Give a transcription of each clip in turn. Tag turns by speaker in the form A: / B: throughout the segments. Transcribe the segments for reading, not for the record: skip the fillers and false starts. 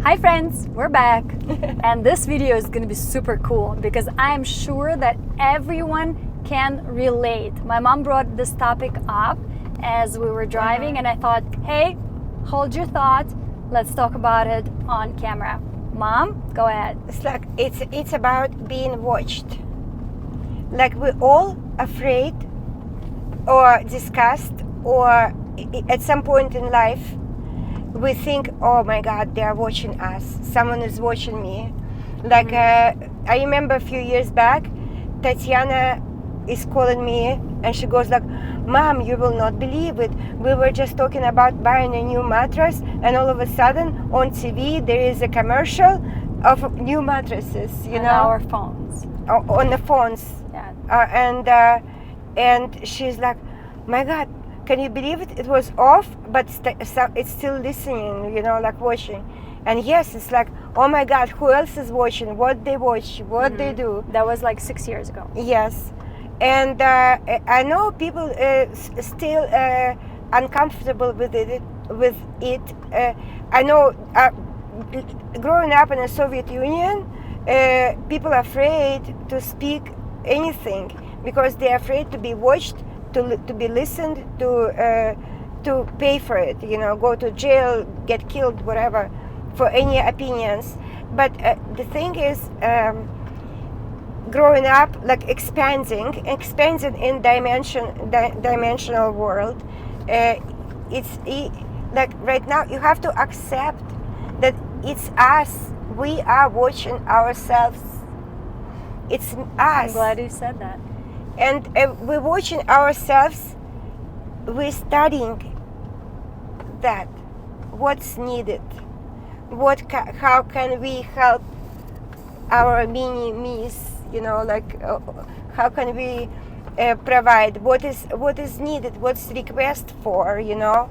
A: Hi friends, we're back. And this video is going to be super cool because I'm sure that everyone can relate. My mom brought this topic up as we were driving and I thought, hey, hold your thought. Let's talk about it on camera. Mom, go ahead.
B: It's like it's about being watched. Like we're all afraid or disgusted, or at some point in life we think, oh my God, they are watching us. Someone is watching me. Like I remember a few years back, Tatiana is calling me and she goes like, Mom, you will not believe it. We were just talking about buying a new mattress and all of a sudden on TV there is a commercial of new mattresses, you know?
A: On our phones.
B: On the phones.
A: Yeah.
B: And she's like, my God, can you believe it? It was off, but it's still listening, you know, like watching. And yes, it's like, oh my God, who else is watching? What they watch, what they do.
A: That was like 6 years ago.
B: Yes. And I know people still uncomfortable with it. I know growing up in the Soviet Union, people are afraid to speak anything because they're afraid to be watched, to be listened to pay for it, you know, go to jail, get killed, whatever, for any opinions. But the thing is, growing up, like expanding in dimensional world, like right now you have to accept that it's us. We are watching ourselves. It's us.
A: I'm glad you said that.
B: And we're watching ourselves, we're studying that, what's needed, how can we help our mini-me's, you know, like how can we provide, what is needed, what's request for, you know,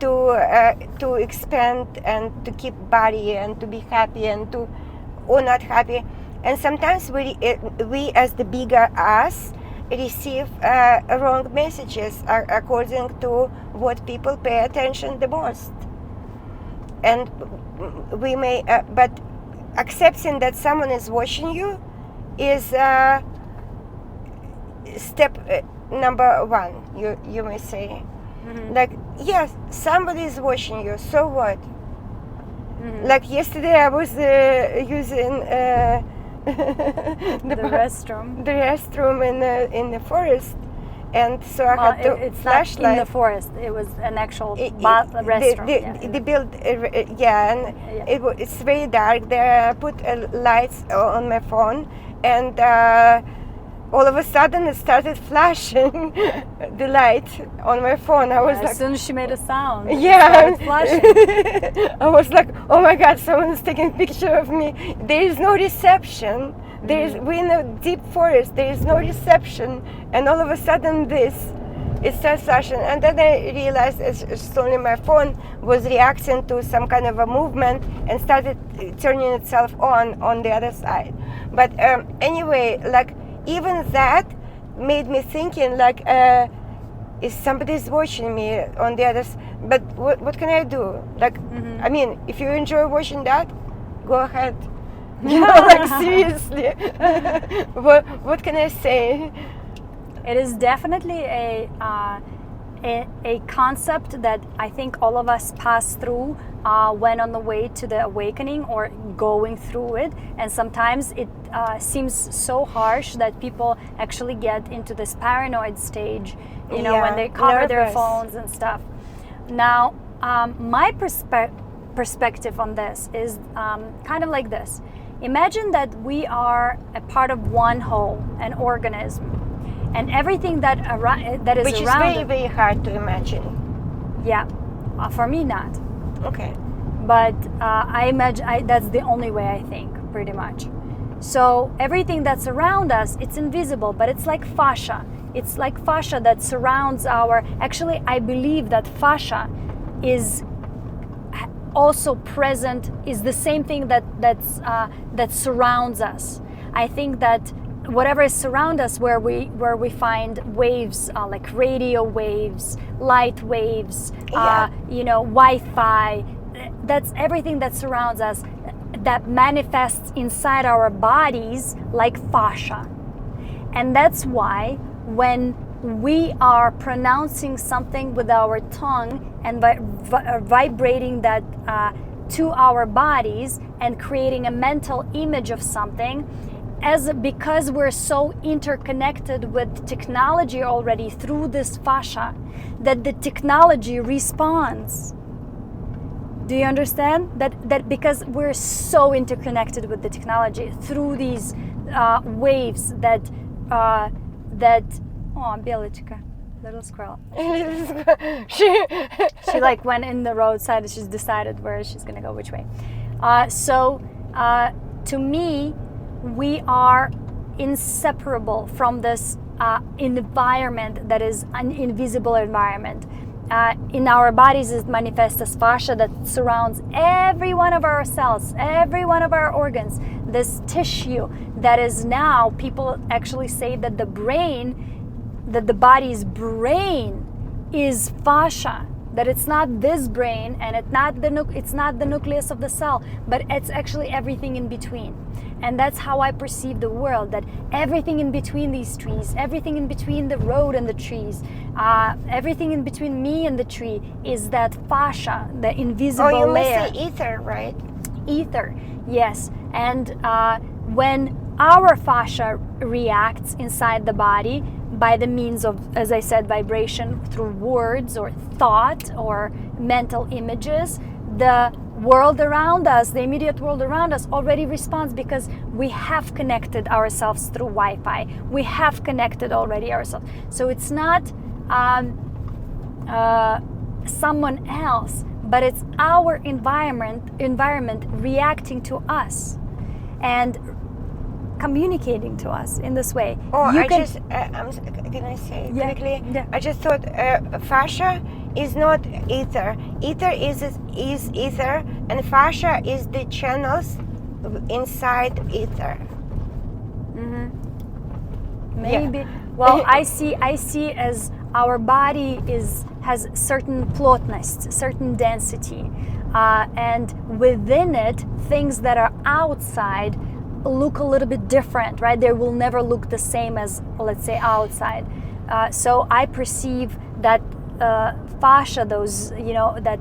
B: to expand and to keep body and to be happy and to, or not happy. And sometimes we as the bigger us, receive wrong messages according to what people pay attention the most. And we may, but accepting that someone is watching you is step number one, you may say. Like, yes, somebody is watching you, so what? Like yesterday I was using
A: the
B: restroom in the forest, and so I had to flashlight.
A: Not in the forest. It was an actual restroom.
B: They built, and it's very dark there. I put lights on my phone, and all of a sudden it started flashing the light on my phone. I was like,
A: as soon as she made a sound,
B: yeah,
A: it started flashing.
B: I was like, oh my God, someone's taking a picture of me. There is no reception. We're in a deep forest. There is no reception, and all of a sudden it starts flashing. And then I realized it's only my phone was reacting to some kind of a movement and started turning itself on the other side. But anyway, like, even that made me thinking, like, is somebody's watching me on the other side? But what can I do? Like, I mean, if you enjoy watching that, go ahead. You know, like, seriously. What can I say?
A: It is definitely a concept that I think all of us pass through when on the way to the awakening or going through it. And sometimes it seems so harsh that people actually get into this paranoid stage, you know, when they cover their phones and stuff. Now, my perspective on this is kind of like this. Imagine that we are a part of one whole, an organism, and everything that is around,
B: which is very, very hard to imagine.
A: Yeah, for me not.
B: Okay.
A: But I imagine that's the only way I think, pretty much. So everything that's around us, it's invisible, but it's like fascia. It's like fascia that surrounds our. Actually, I believe that fascia is also present, is the same thing that surrounds us. I think that whatever is surround us, where we find waves, like radio waves, light waves, you know, Wi-Fi, that's everything that surrounds us, that manifests inside our bodies like fascia. And that's why when we are pronouncing something with our tongue and vibrating that to our bodies and creating a mental image of something, because we're so interconnected with technology already through this fascia, that the technology responds. Do you understand? That because we're so interconnected with the technology through these waves that oh, Белочка, little squirrel. She like went in the roadside and she's decided where she's gonna go, which way. To me, we are inseparable from this environment that is an invisible environment. In our bodies, it manifests as fascia that surrounds every one of our cells, every one of our organs, this tissue that is now, people actually say that the body's brain is fascia, that it's not this brain and it's not the nucleus of the cell, but it's actually everything in between. And that's how I perceive the world, that everything in between these trees, everything in between the road and the trees, everything in between me and the tree is that fascia, the invisible layer.
B: Oh, you must say ether, right?
A: Ether, yes. And when our fascia reacts inside the body by the means of, as I said, vibration through words or thought or mental images, the world around us, the immediate world around us already responds, because we have connected ourselves through Wi-Fi. We have connected already ourselves. So it's not someone else, but it's our environment reacting to us and communicating to us in this way.
B: Oh, can I say quickly?
A: Yeah.
B: I just thought fascia is not ether. Ether is ether, and fascia is the channels inside ether.
A: Maybe.
B: Yeah.
A: Well, I see as our body has certain plotness, certain density, and within it, things that are outside look a little bit different, right? They will never look the same as, let's say, outside. So I perceive that fascia, those, that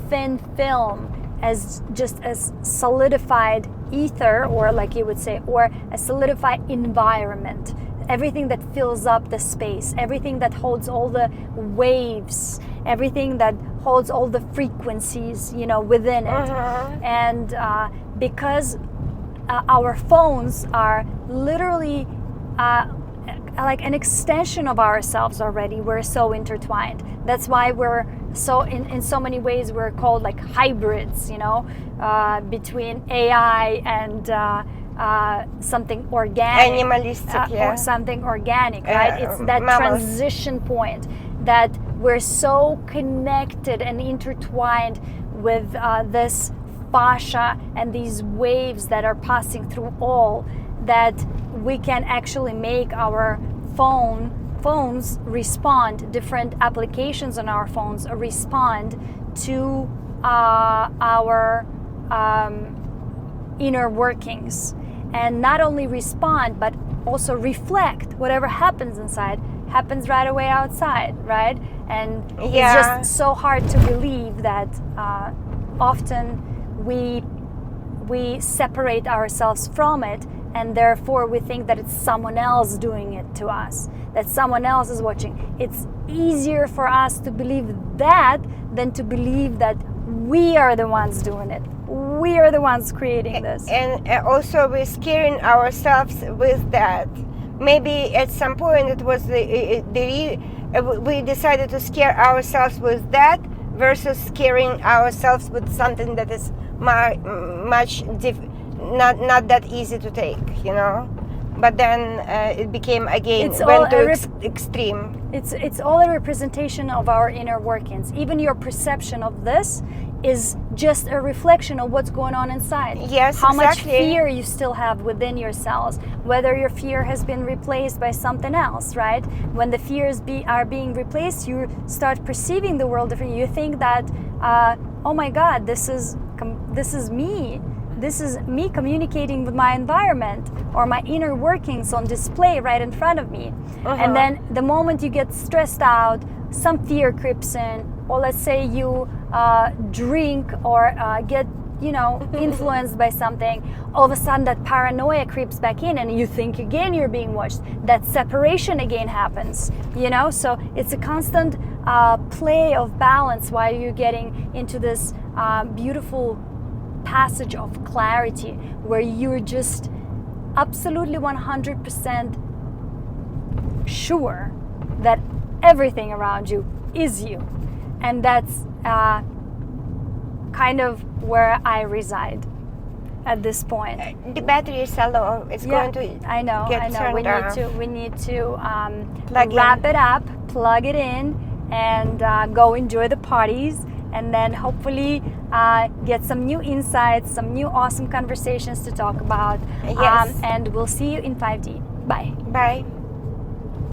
A: thin film, as just as solidified ether, or like you would say, or a solidified environment. Everything that fills up the space, everything that holds all the waves, everything that holds all the frequencies, within it. And because our phones are literally like an extension of ourselves already, we're so intertwined. That's why we're so, in so many ways, we're called like hybrids, between AI and something organic,
B: Animalistic,
A: or something organic, right? It's that
B: mammals.
A: transition point that we're so connected and intertwined with this fascia and these waves that are passing through all, that we can actually make our phones respond, different applications on our phones respond to our inner workings, and not only respond but also reflect. Whatever happens inside happens right away outside, right? And it's just so hard to believe that often we separate ourselves from it, and therefore we think that it's someone else doing it to us, that someone else is watching. It's easier for us to believe that than to believe that we are the ones doing it. We are the ones creating this.
B: And also we're scaring ourselves with that. Maybe at some point it was we decided to scare ourselves with that versus scaring ourselves with something that is not that easy to take, But then it became again went to extreme.
A: It's all a representation of our inner workings. Even your perception of this is just a reflection of what's going on inside.
B: Yes,
A: How much
B: exactly.
A: fear you still have within yourselves, whether your fear has been replaced by something else, right? When the fears are being replaced, you start perceiving the world differently. You think that, oh my God, this is me. This is me communicating with my environment or my inner workings on display right in front of me. And then the moment you get stressed out, some fear creeps in, or let's say you drink or get influenced by something, all of a sudden that paranoia creeps back in and you think again you're being watched. That separation again happens, so it's a constant play of balance while you're getting into this beautiful passage of clarity where you're just absolutely 100% sure that everything around you is you. And that's kind of where I reside at this point.
B: The battery is low. It's going to
A: I know. We need to wrap it up, plug it in, and go enjoy the parties, and then hopefully get some new insights, some new awesome conversations to talk about.
B: Yes.
A: And we'll see you in 5D. Bye.
B: Bye.